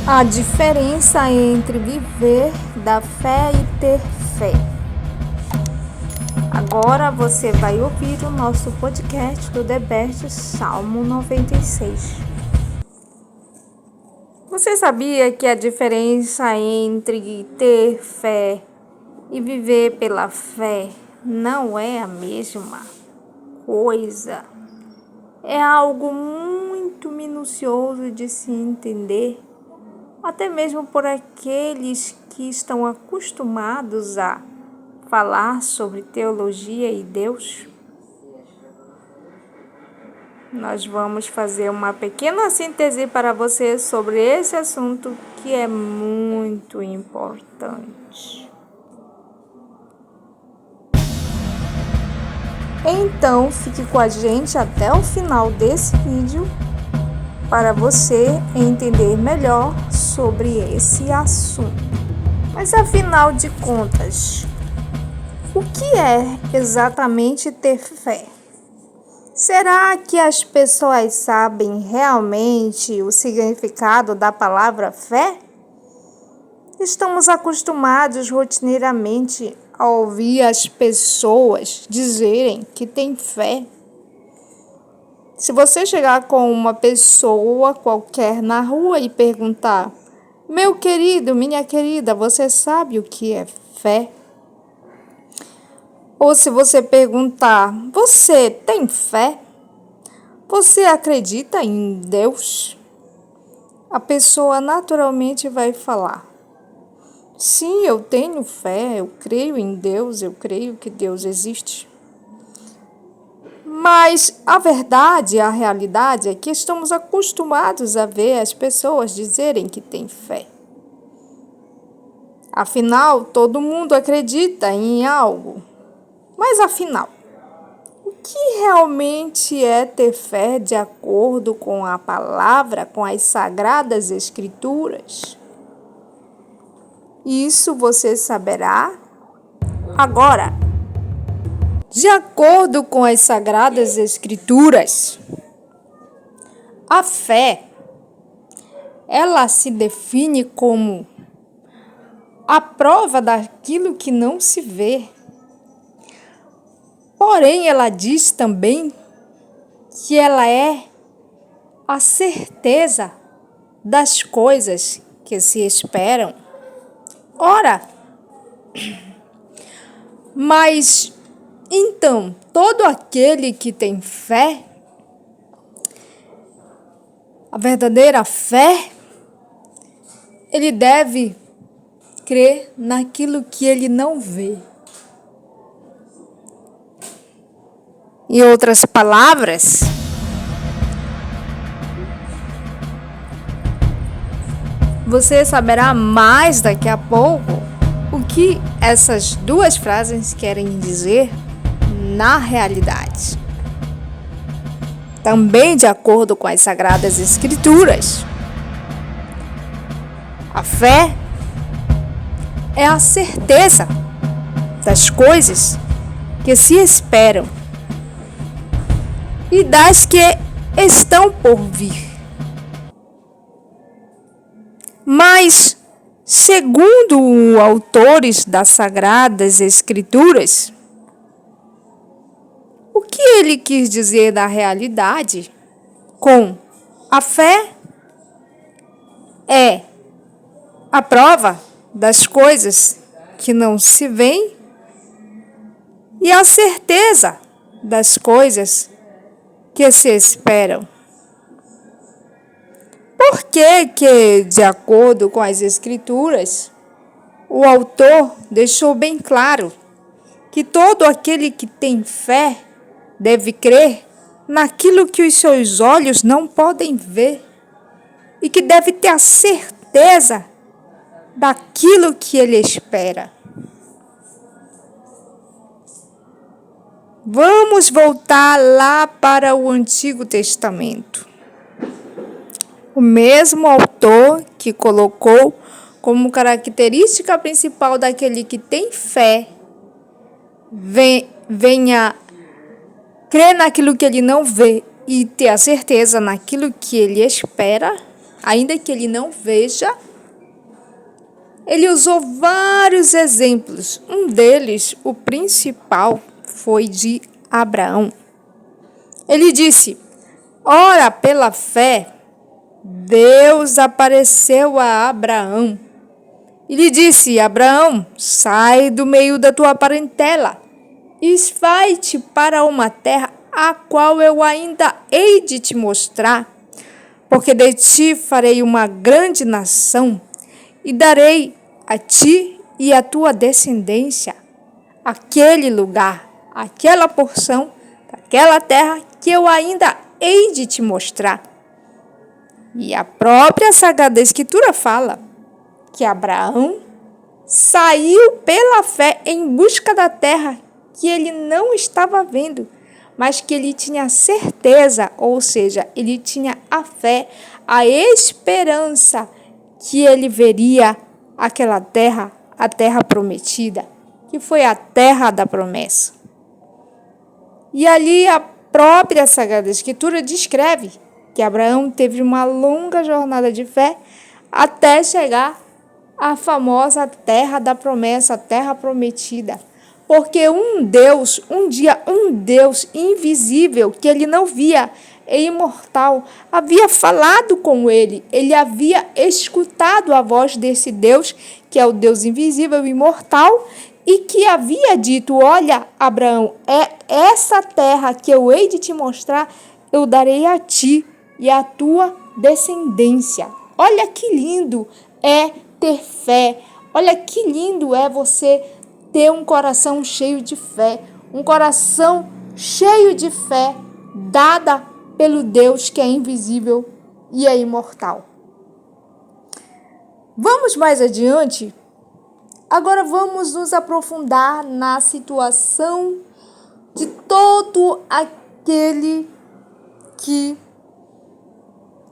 A diferença entre viver da fé e ter fé. Agora você vai ouvir o nosso podcast do Debate Salmo 96. Você sabia que a diferença entre ter fé e viver pela fé não é a mesma coisa? É algo muito minucioso de se entender, até mesmo por aqueles que estão acostumados a falar sobre teologia e Deus. Nós vamos fazer uma pequena síntese para você sobre esse assunto que é muito importante. Então, fique com a gente até o final desse vídeo para você entender melhor sobre esse assunto. Mas afinal de contas, o que é exatamente ter fé? Será que as pessoas sabem realmente o significado da palavra fé? Estamos acostumados rotineiramente a ouvir as pessoas dizerem que têm fé. Se você chegar com uma pessoa qualquer na rua e perguntar: meu querido, minha querida, você sabe o que é fé? Ou se você perguntar: você tem fé? Você acredita em Deus? A pessoa naturalmente vai falar: sim, eu tenho fé, eu creio em Deus, eu creio que Deus existe. Mas a verdade, a realidade é que estamos acostumados a ver as pessoas dizerem que têm fé. Afinal, todo mundo acredita em algo. Mas afinal, o que realmente é ter fé de acordo com a palavra, com as sagradas escrituras? Isso você saberá agora. De acordo com as sagradas escrituras, a fé, ela se define como a prova daquilo que não se vê. Porém, ela diz também que ela é a certeza das coisas que se esperam. Ora, mas então, todo aquele que tem fé, a verdadeira fé, ele deve crer naquilo que ele não vê. Em outras palavras, você saberá mais daqui a pouco o que essas duas frases querem dizer na realidade. Também de acordo com as sagradas escrituras, a fé é a certeza das coisas que se esperam e das que estão por vir. Mas, segundo autores das Sagradas Escrituras, o que ele quis dizer da realidade com a fé é a prova das coisas que não se veem e a certeza das coisas que se esperam. Por que, de acordo com as Escrituras, o autor deixou bem claro que todo aquele que tem fé deve crer naquilo que os seus olhos não podem ver e que deve ter a certeza daquilo que ele espera. Vamos voltar lá para o Antigo Testamento. O mesmo autor que colocou como característica principal daquele que tem fé, venha crer naquilo que ele não vê e ter a certeza naquilo que ele espera, ainda que ele não veja, ele usou vários exemplos. Um deles, o principal, foi de Abraão. Ele disse: ora, pela fé, Deus apareceu a Abraão e lhe disse: Abraão, sai do meio da tua parentela e vai-te para uma terra a qual eu ainda hei de te mostrar, porque de ti farei uma grande nação e darei a ti e à tua descendência aquele lugar, aquela porção daquela terra que eu ainda hei de te mostrar. E a própria Sagrada Escritura fala que Abraão saiu pela fé em busca da terra que ele não estava vendo, mas que ele tinha certeza, ou seja, ele tinha a fé, a esperança que ele veria aquela terra, a terra prometida, que foi a terra da promessa. E ali a própria Sagrada Escritura descreve que Abraão teve uma longa jornada de fé até chegar à famosa terra da promessa, a terra prometida. Porque um Deus invisível, que ele não via, é imortal, havia falado com ele, ele havia escutado a voz desse Deus, que é o Deus invisível, imortal, e que havia dito: olha, Abraão, é essa terra que eu hei de te mostrar, eu darei a ti e à tua descendência. Olha que lindo é ter fé, olha que lindo é você ter um coração cheio de fé, um coração cheio de fé dada pelo Deus que é invisível e é imortal. Vamos mais adiante? Agora vamos nos aprofundar na situação de todo aquele que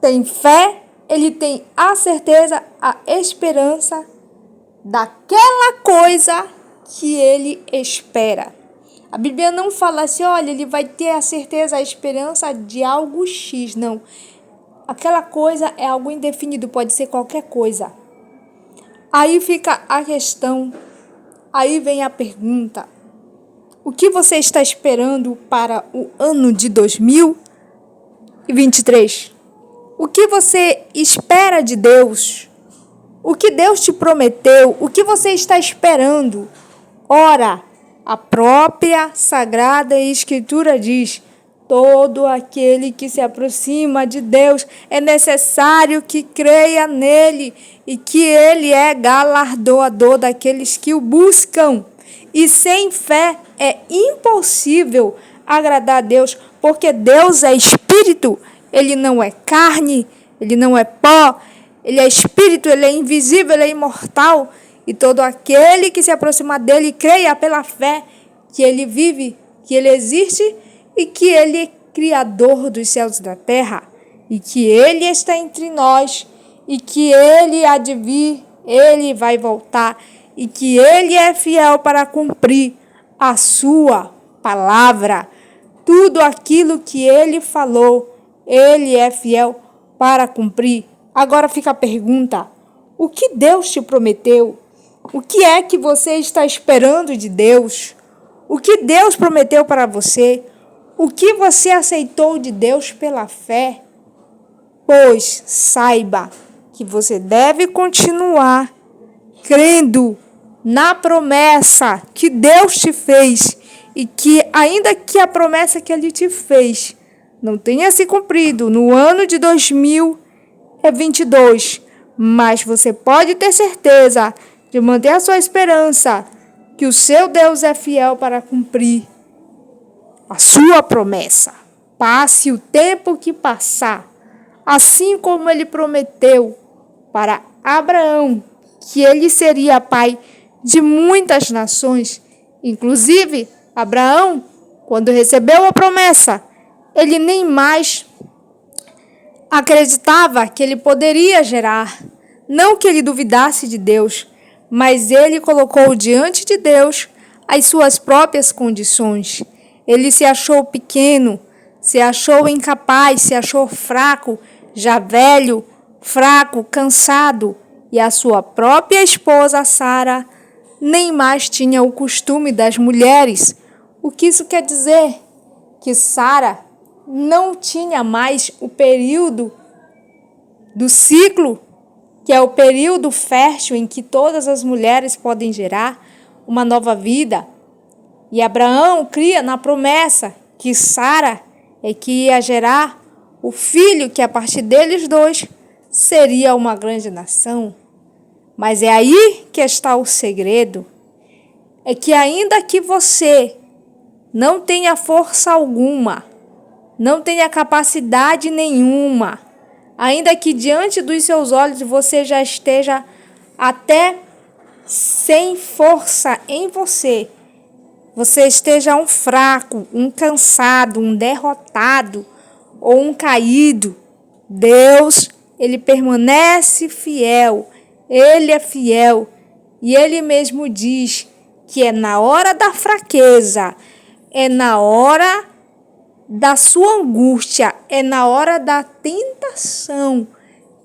tem fé, ele tem a certeza, a esperança daquela coisa que ele espera. A Bíblia não fala assim, olha, ele vai ter a certeza, a esperança de algo X, não. Aquela coisa é algo indefinido, pode ser qualquer coisa. Aí fica a questão, aí vem a pergunta: o que você está esperando para o ano de 2023? O que você espera de Deus? O que Deus te prometeu? O que você está esperando? Ora, a própria Sagrada Escritura diz: todo aquele que se aproxima de Deus é necessário que creia nele e que ele é galardoador daqueles que o buscam. E sem fé é impossível agradar a Deus, porque Deus é espírito, ele não é carne, ele não é pó, ele é espírito, ele é invisível, ele é imortal. E todo aquele que se aproxima dele creia pela fé que ele vive, que ele existe e que ele é criador dos céus e da terra, e que ele está entre nós, e que ele há de vir, ele vai voltar, e que ele é fiel para cumprir a sua palavra. Tudo aquilo que ele falou, ele é fiel para cumprir. Agora fica a pergunta: o que Deus te prometeu? O que é que você está esperando de Deus? O que Deus prometeu para você? O que você aceitou de Deus pela fé? Pois saiba que você deve continuar crendo na promessa que Deus te fez, e que ainda que a promessa que Ele te fez não tenha se cumprido no ano de 2022, mas você pode ter certeza de manter a sua esperança, que o seu Deus é fiel para cumprir a sua promessa. Passe o tempo que passar, assim como ele prometeu para Abraão, que ele seria pai de muitas nações. Inclusive, Abraão, quando recebeu a promessa, ele nem mais acreditava que ele poderia gerar. Não que ele duvidasse de Deus, mas ele colocou diante de Deus as suas próprias condições. Ele se achou pequeno, se achou incapaz, se achou fraco, já velho, fraco, cansado, e a sua própria esposa, Sara, nem mais tinha o costume das mulheres. O que isso quer dizer? Que Sara não tinha mais o período do ciclo, que é o período fértil em que todas as mulheres podem gerar uma nova vida. E Abraão cria na promessa que Sara é que ia gerar o filho que a partir deles dois seria uma grande nação. Mas é aí que está o segredo. É que ainda que você não tenha força alguma, não tenha capacidade nenhuma, ainda que diante dos seus olhos você já esteja até sem força em você, você esteja um fraco, um cansado, um derrotado ou um caído, Deus, Ele permanece fiel, Ele é fiel e Ele mesmo diz que é na hora da fraqueza, é na hora da sua angústia, é na hora da tentação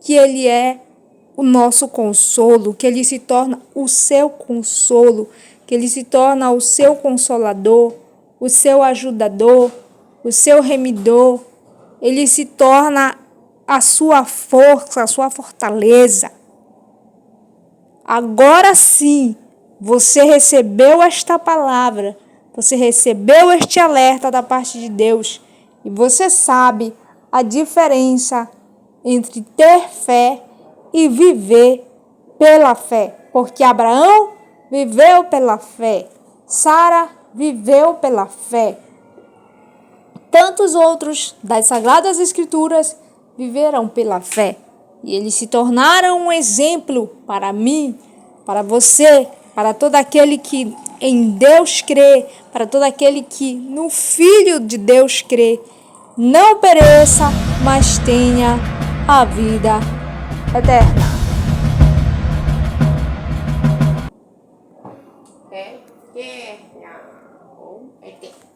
que Ele é o nosso consolo, que Ele se torna o seu consolo, que Ele se torna o seu consolador, o seu ajudador, o seu remidor. Ele se torna a sua força, a sua fortaleza. Agora sim, você recebeu esta palavra, você recebeu este alerta da parte de Deus e você sabe a diferença entre ter fé e viver pela fé. Porque Abraão viveu pela fé, Sara viveu pela fé. Tantos outros das Sagradas Escrituras viveram pela fé. E eles se tornaram um exemplo para mim, para você, para todo aquele que em Deus crê, para todo aquele que no Filho de Deus crê. Não pereça, mas tenha a vida eterna. Eterna ou eterna.